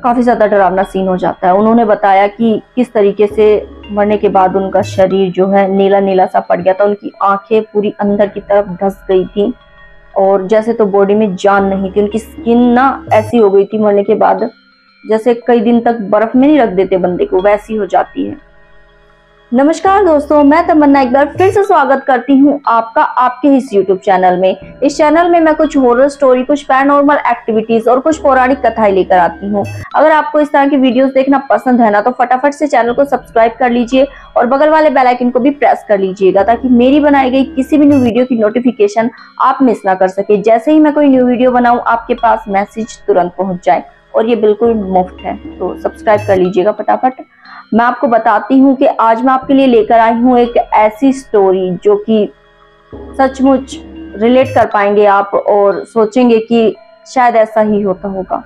काफी ज्यादा डरावना सीन हो जाता है। उन्होंने बताया कि किस तरीके से मरने के बाद उनका शरीर जो है नीला नीला सा पड़ गया था, उनकी आंखें पूरी अंदर की तरफ धंस गई थी और जैसे तो बॉडी में जान नहीं थी। उनकी स्किन ना ऐसी हो गई थी मरने के बाद, जैसे कई दिन तक बर्फ में नहीं रख देते बंदे को, वैसी हो जाती है। नमस्कार दोस्तों, मैं तमन्ना एक बार फिर से स्वागत करती हूँ आपका आपके इस YouTube चैनल में। इस चैनल में मैं कुछ हॉरर स्टोरी, कुछ पैरानॉर्मल एक्टिविटीज और कुछ पौराणिक कथाएं लेकर आती हूँ। अगर आपको इस तरह की वीडियोस देखना पसंद है ना, तो फटाफट से चैनल को सब्सक्राइब कर लीजिए और बगल वाले बेल आइकन को भी प्रेस कर लीजिएगा, ताकि मेरी बनाई गई किसी भी न्यू वीडियो की नोटिफिकेशन आप मिस ना कर सके। जैसे ही मैं कोई न्यू वीडियो बनाऊं, आपके पास मैसेज तुरंत पहुंच जाए, और ये बिल्कुल मुफ्त है, तो सब्सक्राइब कर लीजिएगा फटाफट। मैं आपको बताती हूँ कि आज मैं आपके लिए लेकर आई हूँ एक ऐसी स्टोरी जो कि सचमुच रिलेट कर पाएंगे आप और सोचेंगे कि शायद ऐसा ही होता होगा।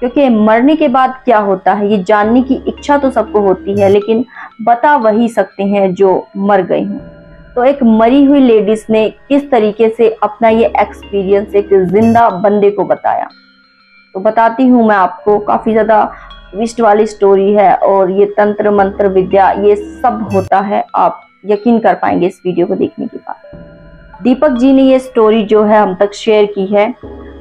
क्योंकि मरने के बाद क्या होता है, ये जानने की इच्छा तो सबको होती है, लेकिन बता वही सकते हैं जो मर गए हैं। तो एक मरी हुई लेडीज ने किस तरीके से अपना ये एक्सपीरियंस एक जिंदा बंदे को बताया, तो बताती हूँ मैं आपको। काफी ज्यादा ट्विस्ट वाली स्टोरी है और ये तंत्र मंत्र विद्या ये सब होता है, आप यकीन कर पाएंगे इस वीडियो को देखने के बाद। दीपक जी ने ये स्टोरी जो है हम तक शेयर की है।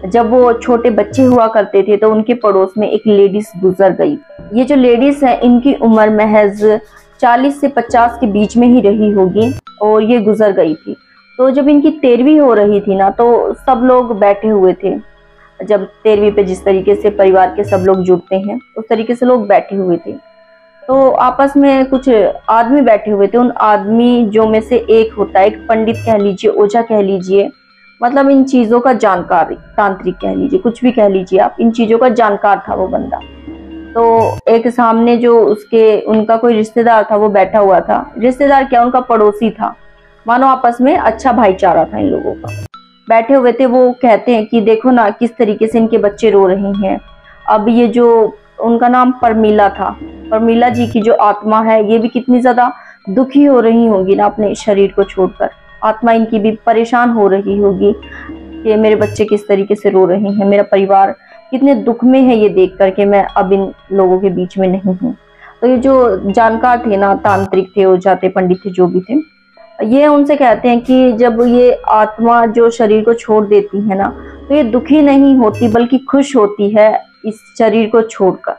जब वो छोटे बच्चे हुआ करते थे तो उनके पड़ोस में एक लेडीज गुजर गई। ये जो लेडीज है, इनकी उम्र महज 40 से 50 के बीच में ही रही होगी और ये गुजर गई थी। तो जब इनकी 13वीं हो रही थी ना, तो सब लोग बैठे हुए थे। जब 13वीं पे जिस तरीके से परिवार के सब लोग जुड़ते हैं, उस तरीके से लोग बैठे हुए थे। तो आपस में कुछ आदमी बैठे हुए थे। उन आदमी जो में से एक होता है, एक पंडित कह लीजिए, ओझा कह लीजिए, मतलब इन चीजों का जानकार, तांत्रिक कह लीजिए, कुछ भी कह लीजिए आप, इन चीजों का जानकार था वो बंदा। तो एक सामने जो उनका कोई रिश्तेदार था वो बैठा हुआ था। रिश्तेदार क्या, उनका पड़ोसी था। मानो आपस में अच्छा भाईचारा था इन लोगों का। बैठे हुए थे। वो कहते हैं कि देखो ना किस तरीके से इनके बच्चे रो रहे हैं। अब ये जो, उनका नाम परमीला था, परमीला जी की जो आत्मा है, ये भी कितनी ज्यादा दुखी हो रही होगी ना अपने शरीर को छोड़कर। आत्मा इनकी भी परेशान हो रही होगी कि मेरे बच्चे किस तरीके से रो रहे हैं, मेरा परिवार कितने दुख में है ये देख करके मैं अब इन लोगों के बीच में नहीं हूँ। तो ये जो जानकार थे ना, तांत्रिक थे, ओझा थे, पंडित थे, जो भी थे, ये उनसे कहते हैं कि जब ये आत्मा जो शरीर को छोड़ देती है ना, तो ये दुखी नहीं होती बल्कि खुश होती है इस शरीर को छोड़कर।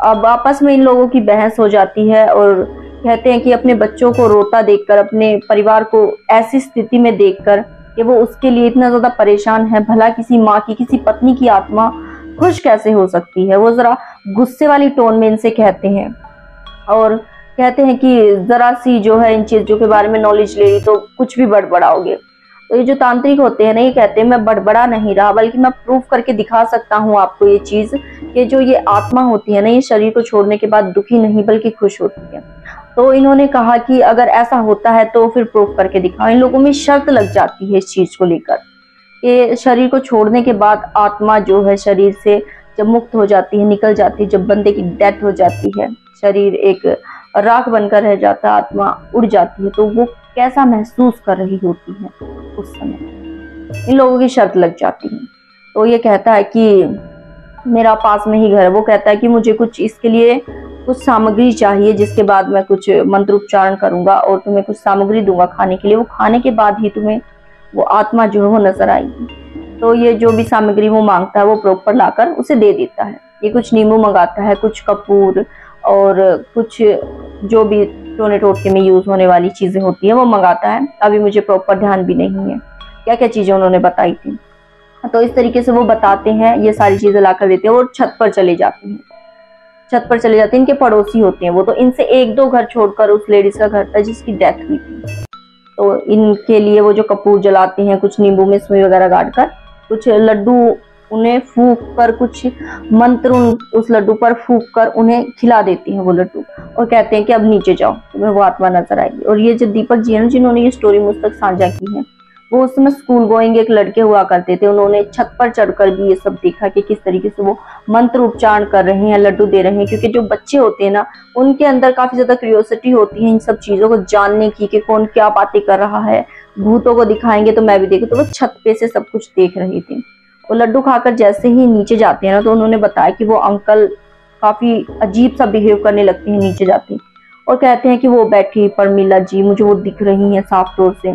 अब आपस में इन लोगों की बहस हो जाती है और कहते हैं कि अपने बच्चों को रोता देखकर, अपने परिवार को ऐसी स्थिति में देखकर कि वो उसके लिए इतना ज्यादा परेशान है, भला किसी माँ की, किसी पत्नी की आत्मा खुश कैसे हो सकती है। वो जरा गुस्से वाली टोन में इनसे कहते हैं और कहते हैं कि जरा सी जो है इन चीजों के बारे में नॉलेज ले ली तो कुछ भी बड़बड़ाओगे। तो ये जो तांत्रिक होते हैं ना, ये कहते हैं मैं बड़बड़ा नहीं रहा, बल्कि मैं प्रूफ करके दिखा सकता हूँ आपको ये चीज कि जो ये आत्मा होती है ना, ये शरीर को छोड़ने के बाद दुखी नहीं बल्कि खुश होती है। तो इन्होंने कहा कि अगर ऐसा होता है तो फिर प्रूफ करके दिखाओ। इन लोगों में शर्त लग जाती है इस चीज को लेकर कि शरीर को छोड़ने के बाद आत्मा जो है शरीर से जब मुक्त हो जाती है, निकल जाती है, जब बंदे की डेथ हो जाती है, शरीर एक राख बनकर रह जाता है, आत्मा उड़ जाती है, तो वो कैसा महसूस कर रही होती है उस समय। इन लोगों की शर्त लग जाती है। तो ये कहता है कि मेरा पास में ही घर है। वो कहता है कि मुझे कुछ इसके लिए कुछ सामग्री चाहिए, जिसके बाद मैं कुछ मंत्र उच्चारण करूंगा और तुम्हें कुछ सामग्री दूंगा खाने के लिए। वो खाने के बाद ही तुम्हें वो आत्मा जो है वो नजर आएगी। तो ये जो भी सामग्री वो मांगता है वो प्रॉपर लाकर उसे दे देता है। ये कुछ नींबू मंगाता है, कुछ कपूर और कुछ जो भी टोने टोटके में यूज होने वाली चीजें होती है वो मंगाता है। अभी मुझे प्रॉपर ध्यान भी नहीं है क्या क्या चीजें उन्होंने बताई थी। तो इस तरीके से वो बताते हैं, ये सारी चीजें लाकर देते हैं और छत पर चले जाते हैं। छत पर चले जाते हैं, इनके पड़ोसी होते हैं वो, तो इनसे 1-2 घर छोड़कर उस लेडीज का घर था जिसकी डेथ हुई थी। तो इनके लिए वो जो कपूर जलाते हैं, कुछ नींबू में सुई वगैरह गाड़ कर, कुछ लड्डू उन्हें फूंक कर, कुछ मंत्र उस लड्डू पर फूंक कर उन्हें खिला देती हैं वो लड्डू, और कहते हैं कि अब नीचे जाओ, तुम्हें वो आत्मा नजर आएगी। और ये जो दीपक जी है, जिन्होंने ये स्टोरी मुझ तक साझा की है, वो उस समय स्कूल गोइंग एक लड़के हुआ करते थे। उन्होंने छत पर चढ़कर भी ये सब देखा कि किस तरीके से वो मंत्र उच्चारण कर रहे हैं, लड्डू दे रहे हैं। क्योंकि जो बच्चे होते हैं ना, उनके अंदर काफी ज्यादा क्यूरियोसिटी होती है इन सब चीजों को जानने की कि कौन क्या बातें कर रहा है, भूतों को दिखाएंगे तो मैं भी देखूं। तो वो छत पे से सब कुछ देख रही थी वो लड्डू खाकर जैसे ही नीचे जाते हैं ना, तो उन्होंने बताया कि वो अंकल काफी अजीब सा बिहेव करने लगते हैं नीचे जाते, और कहते हैं कि वो बैठी परमिला जी मुझे वो दिख रही हैं साफ तौर से।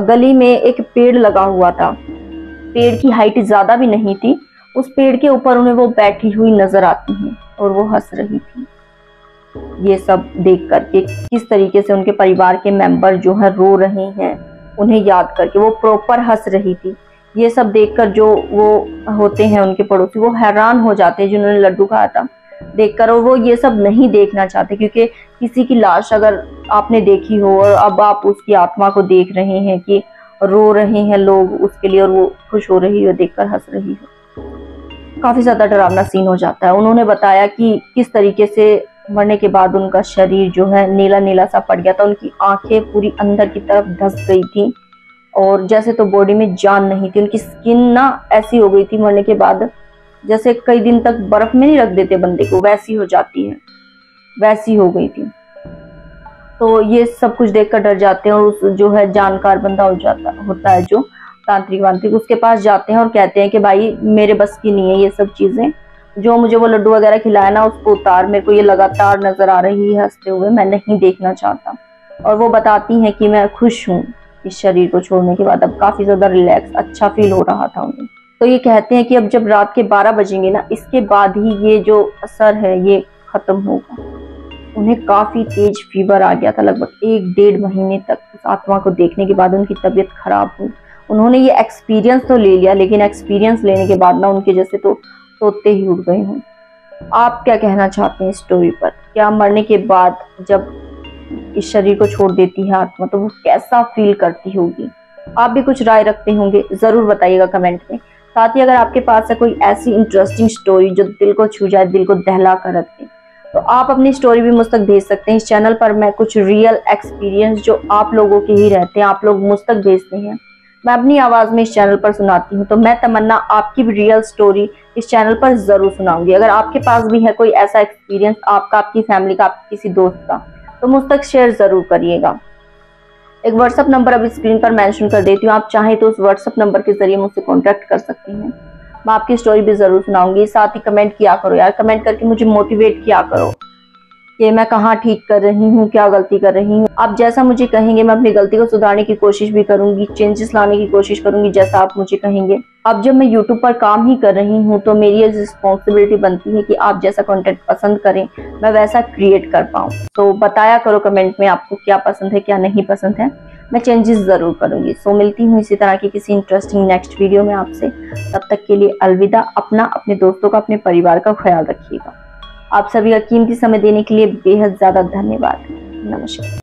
गली में एक पेड़ लगा हुआ था, पेड़ की हाइट ज्यादा भी नहीं थी, उस पेड़ के ऊपर उन्हें वो बैठी हुई नजर आती हैं और वो हंस रही थी। ये सब देख करके किस तरीके से उनके परिवार के मेंबर जो है रो रहे हैं, उन्हें याद करके वो प्रॉपर हंस रही थी। ये सब देखकर जो वो होते हैं उनके पड़ोसी, वो हैरान हो जाते हैं जिन्होंने लड्डू खाया था देखकर, और वो ये सब नहीं देखना चाहते, क्योंकि किसी की लाश अगर आपने देखी हो और अब आप उसकी आत्मा को देख रहे हैं कि रो रहे हैं लोग उसके लिए और वो खुश हो रही हो देखकर हंस रही हो, काफी ज्यादा डरावना सीन हो जाता है। उन्होंने बताया कि किस तरीके से मरने के बाद उनका शरीर जो है नीला नीला सा पड़ गया था, उनकी आंखें पूरी अंदर की तरफ धंस गई थी और जैसे तो बॉडी में जान नहीं थी, उनकी स्किन ना ऐसी हो गई थी मरने के बाद जैसे कई दिन तक बर्फ में नहीं रख देते बंदे को, वैसी हो जाती है, वैसी हो गई थी। तो ये सब कुछ देखकर डर जाते हैं और उस जो है जानकार बंदा होता है जो तांत्रिक वांत्रिक, उसके पास जाते हैं और कहते हैं कि भाई मेरे बस की नहीं है ये सब चीजें, जो मुझे वो लड्डू वगैरह खिलाया ना उसको उतार, मेरे को ये लगातार नजर आ रही है हंसते हुए, मैं नहीं देखना चाहता। और वो बताती हैं कि मैं खुश हूँ इस शरीर को छोड़ने के बाद, अब काफी ज्यादा रिलैक्स अच्छा फील हो रहा था उन्हें। तो ये कहते हैं कि अब जब रात के 12 बजेंगे ना, इसके बाद ही ये जो असर है ये खत्म होगा। उन्हें काफी तेज फीवर आ गया था, लगभग 1-1.5 महीने तक उस आत्मा को देखने के बाद उनकी तबीयत खराब हुई। उन्होंने ये एक्सपीरियंस तो ले लिया, लेकिन एक्सपीरियंस लेने के बाद ना उनके जैसे तो सोते ही उठ गए हों। आप क्या कहना चाहते हैं इस स्टोरी पर? क्या मरने के बाद जब इस शरीर को छोड़ देती है आत्मा तो वो कैसा फील करती होगी? आप भी कुछ राय रखते होंगे, जरूर बताइएगा कमेंट में। साथ ही अगर आपके पास है कोई ऐसी इंटरेस्टिंग स्टोरी जो दिल को छू जाए, दिल को दहला कर रख दे, तो आप अपनी स्टोरी भी मुझ तक भेज सकते हैं। इस चैनल पर मैं कुछ रियल एक्सपीरियंस जो आप लोगों के ही रहते हैं, आप लोग मुझ तक भेजते हैं, मैं अपनी आवाज में इस चैनल पर सुनाती हूँ। तो मैं तमन्ना आपकी भी रियल स्टोरी इस चैनल पर जरूर सुनाऊंगी। अगर आपके पास भी है कोई ऐसा एक्सपीरियंस आपका, आपकी फैमिली का, आपके किसी दोस्त का, तो मुझ तक शेयर जरूर करिएगा। एक व्हाट्सएप नंबर अभी स्क्रीन पर मेंशन कर देती हूँ, आप चाहें तो उस व्हाट्सएप नंबर के जरिए मुझसे कॉन्टैक्ट कर सकती हैं। मैं आपकी स्टोरी भी जरूर सुनाऊंगी। साथ ही कमेंट किया करो यार, कमेंट करके मुझे मोटिवेट किया करो कि मैं कहाँ ठीक कर रही हूँ, क्या गलती कर रही हूँ। आप जैसा मुझे कहेंगे मैं अपनी गलती को सुधारने की कोशिश भी करूंगी, चेंजेस लाने की कोशिश करूंगी जैसा आप मुझे कहेंगे। अब जब मैं YouTube पर काम ही कर रही हूँ तो मेरी ये रिस्पॉन्सिबिलिटी बनती है कि आप जैसा कंटेंट पसंद करें मैं वैसा क्रिएट कर पाऊँ। तो बताया करो कमेंट में आपको क्या पसंद है क्या नहीं पसंद है, मैं चेंजेस जरूर करूंगी। सो मिलती हूँ इसी तरह की किसी इंटरेस्टिंग नेक्स्ट वीडियो में आपसे। तब तक के लिए अलविदा। अपना, अपने दोस्तों का, अपने परिवार का ख्याल रखिएगा। आप सभी का कीमती समय देने के लिए बेहद ज्यादा धन्यवाद। नमस्कार।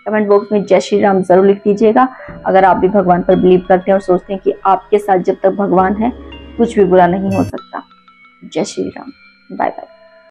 कमेंट बॉक्स में जय श्री राम जरूर लिख दीजिएगा अगर आप भी भगवान पर बिलीव करते हैं और सोचते हैं कि आपके साथ जब तक भगवान है कुछ भी बुरा नहीं हो सकता। जय श्री राम। Bye bye.